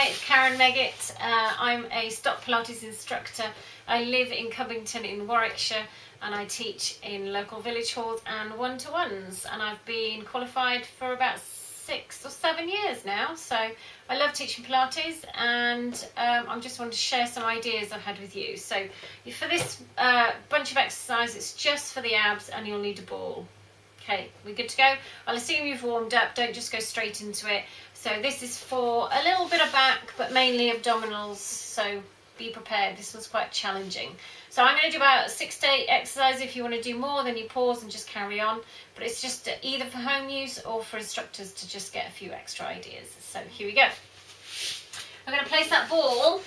Hi, it's Karen Meggitt. I'm a stock Pilates instructor. I live in Covington in Warwickshire and I teach in local village halls and one-to-ones, and I've been qualified for about 6 or 7 years now, so I love teaching Pilates, and I just wanted to share some ideas I've had with you. So for this bunch of exercises, it's just for the abs and you'll need a ball. Okay, we're good to go. I'll assume you've warmed up, don't just go straight into it. So this is for a little bit of back, but mainly abdominals, so be prepared. This was quite challenging. So I'm going to do about 6 to 8 exercises. If you want to do more, then you pause and just carry on. But it's just either for home use or for instructors to just get a few extra ideas. So here we go. I'm going to place that ball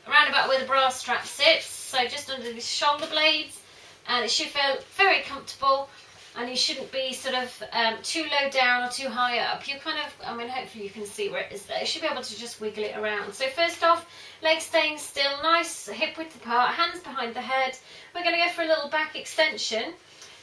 around about where the bra strap sits, so just under the shoulder blades, and it should feel very comfortable. And you shouldn't be sort of too low down or too high up. You kind of, hopefully you can see where it is there. You should be able to just wiggle it around. So first off, legs staying still, nice hip width apart, hands behind the head. We're going to go for a little back extension.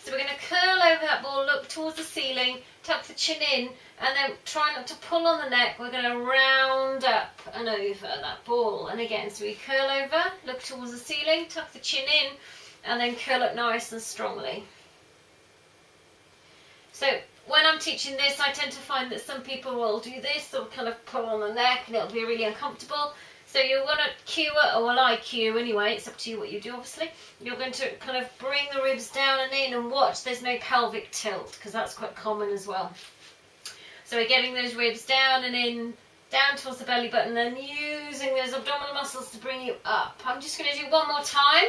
So we're going to curl over that ball, look towards the ceiling, tuck the chin in, and then try not to pull on the neck. We're going to round up and over that ball. And again, so we curl over, look towards the ceiling, tuck the chin in, and then curl up nice and strongly. So when I'm teaching this, I tend to find that some people will do this or kind of pull on the neck and it'll be really uncomfortable. So you're going to cue it, or well, I cue anyway, it's up to you what you do obviously. You're going to kind of bring the ribs down and in and watch there's no pelvic tilt, because that's quite common as well. So we're getting those ribs down and in, down towards the belly button, and using those abdominal muscles to bring you up. I'm just going to do one more time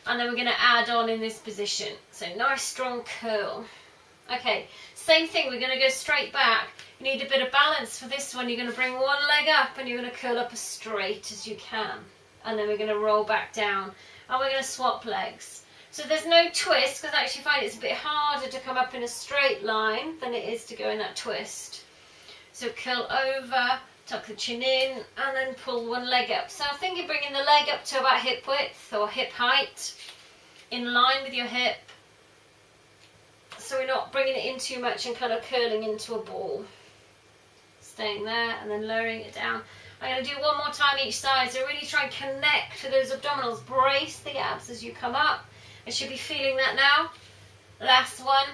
and then we're going to add on in this position. So nice strong curl. Okay, same thing, we're going to go straight back. You need a bit of balance for this one. You're going to bring one leg up and you're going to curl up as straight as you can. And then we're going to roll back down. And we're going to swap legs. So there's no twist, because I actually find it's a bit harder to come up in a straight line than it is to go in that twist. So curl over, tuck the chin in, and then pull one leg up. So I think you're bringing the leg up to about hip width or hip height, in line with your hip. So we're not bringing it in too much and kind of curling into a ball. Staying there and then lowering it down. I'm going to do one more time each side. So really try and connect to those abdominals. Brace the abs as you come up. I should be feeling that now. Last one.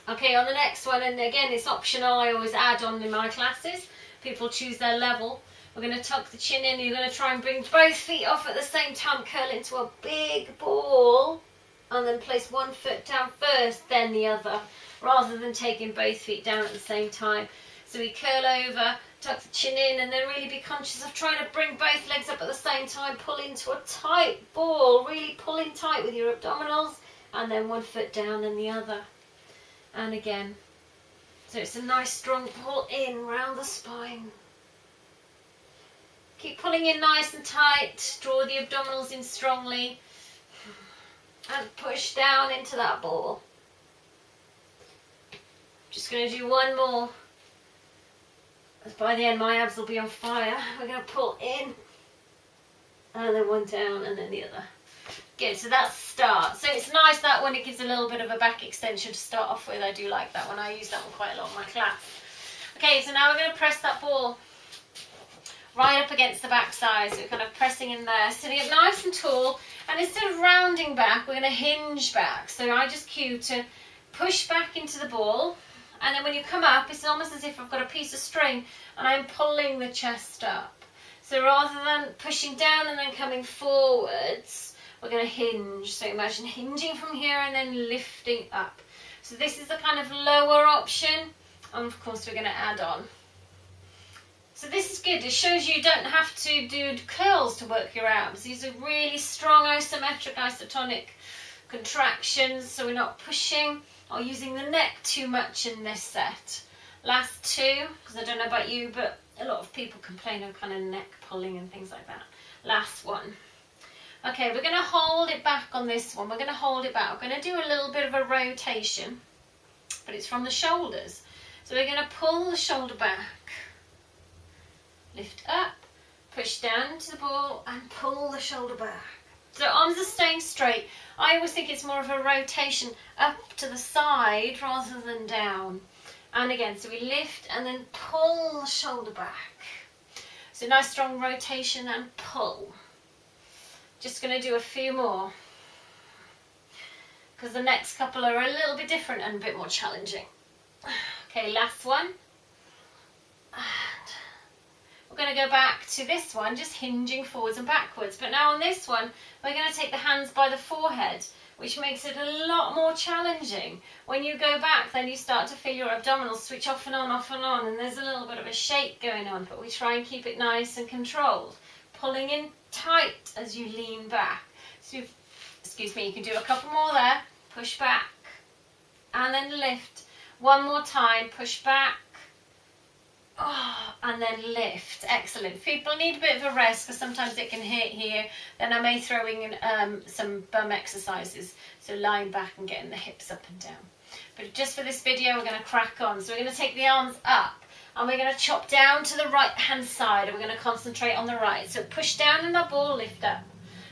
Okay, on the next one, and again it's optional, I always add on in my classes. People choose their level. We're going to tuck the chin in. You're going to try and bring both feet off at the same time. Curl into a big ball. And then place one foot down first, then the other, rather than taking both feet down at the same time. So we curl over, tuck the chin in, and then really be conscious of trying to bring both legs up at the same time. Pull into a tight ball, really pull in tight with your abdominals, and then one foot down, then the other. And again. So it's a nice strong pull in round the spine. Keep pulling in nice and tight, draw the abdominals in strongly. And push down into that ball. Just going to do one more. As by the end my abs will be on fire. We're going to pull in. And then one down and then the other. Good, so that's the start. So it's nice that one, it gives a little bit of a back extension to start off with. I do like that one. I use that one quite a lot in my class. Okay, so now we're going to press that ball right up against the back side, so we're kind of pressing in there, sitting up nice and tall, and instead of rounding back, we're going to hinge back. So I just cue to push back into the ball, and then when you come up, it's almost as if I've got a piece of string, and I'm pulling the chest up. So rather than pushing down and then coming forwards, we're going to hinge. So imagine hinging from here and then lifting up. So this is the kind of lower option, and of course we're going to add on. So this is good. It shows you don't have to do curls to work your abs. These are really strong isometric, isotonic contractions, so we're not pushing or using the neck too much in this set. Last two, because I don't know about you, but a lot of people complain of kind of neck pulling and things like that. Last one. Okay, we're going to hold it back on this one. We're going to hold it back. We're going to do a little bit of a rotation, but it's from the shoulders. So we're going to pull the shoulder back. Lift up, push down into the ball and pull the shoulder back. So arms are staying straight. I always think it's more of a rotation up to the side rather than down. And again, so we lift and then pull the shoulder back. So nice strong rotation and pull. Just going to do a few more, because the next couple are a little bit different and a bit more challenging. Okay, last one. And we're going to go back to this one, just hinging forwards and backwards. But now on this one, we're going to take the hands by the forehead, which makes it a lot more challenging. When you go back, then you start to feel your abdominals switch off and on, and there's a little bit of a shake going on, but we try and keep it nice and controlled. Pulling in tight as you lean back. So, excuse me, you can do a couple more there. Push back, and then lift. One more time, push back, and then lift. Excellent. People need a bit of a rest because sometimes it can hit here. Then I may throw in some bum exercises. So lying back and getting the hips up and down. But just for this video, we're going to crack on. So we're going to take the arms up and we're going to chop down to the right hand side. And we're going to concentrate on the right. So push down on the ball, lift up.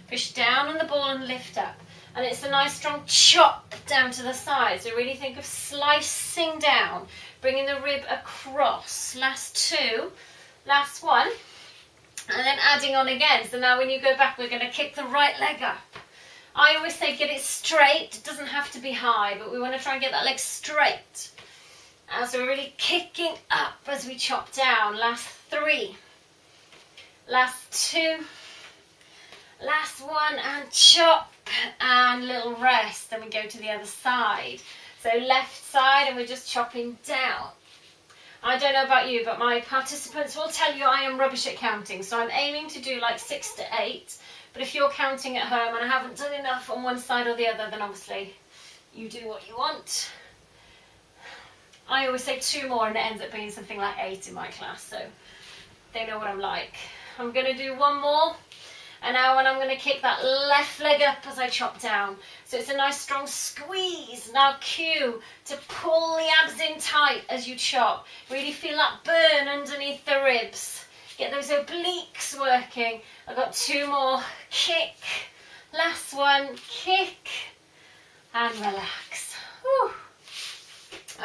Push down on the ball and lift up. And it's a nice strong chop down to the side. So really think of slicing down, bringing the rib across. Last two, last one, and then adding on again. So now when you go back, we're going to kick the right leg up. I always say get it straight. It doesn't have to be high, but we want to try and get that leg straight. So we're really kicking up as we chop down. Last three, last two, last one, and chop. And little rest, then we go to the other side. So left side, and we're just chopping down. I don't know about you, but my participants will tell you I am rubbish at counting, so I'm aiming to do like 6 to 8. But if you're counting at home and I haven't done enough on one side or the other, then obviously you do what you want. I always say 2 more, and it ends up being something like 8 in my class, so they know what I'm like. I'm going to do one more. And now when I'm going to kick that left leg up as I chop down. So it's a nice strong squeeze. Now cue to pull the abs in tight as you chop. Really feel that burn underneath the ribs. Get those obliques working. I've got 2 more. Kick. Last one. Kick. And relax. Whew.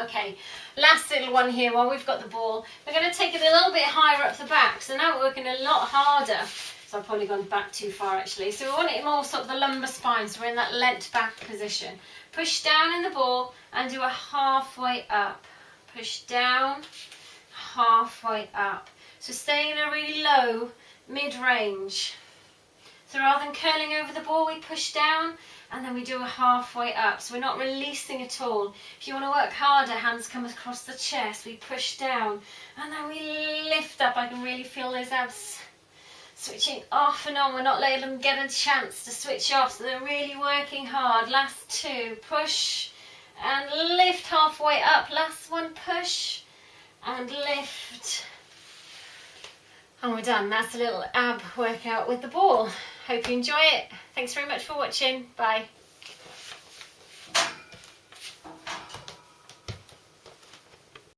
Okay, last little one here while we've got the ball. We're going to take it a little bit higher up the back. So now we're working a lot harder. So I've probably gone back too far actually. So we want it more sort of the lumbar spine, so we're in that leant back position. Push down in the ball and do a halfway up. Push down, halfway up. So staying in a really low mid-range. So rather than curling over the ball, we push down and then we do a halfway up. So we're not releasing at all. If you want to work harder, hands come across the chest. We push down and then we lift up. I can really feel those abs switching off and on. We're not letting them get a chance to switch off, so they're really working hard. Last 2, push and lift halfway up. Last one, push and lift. And we're done. That's a little ab workout with the ball. Hope you enjoy it. Thanks very much for watching. Bye.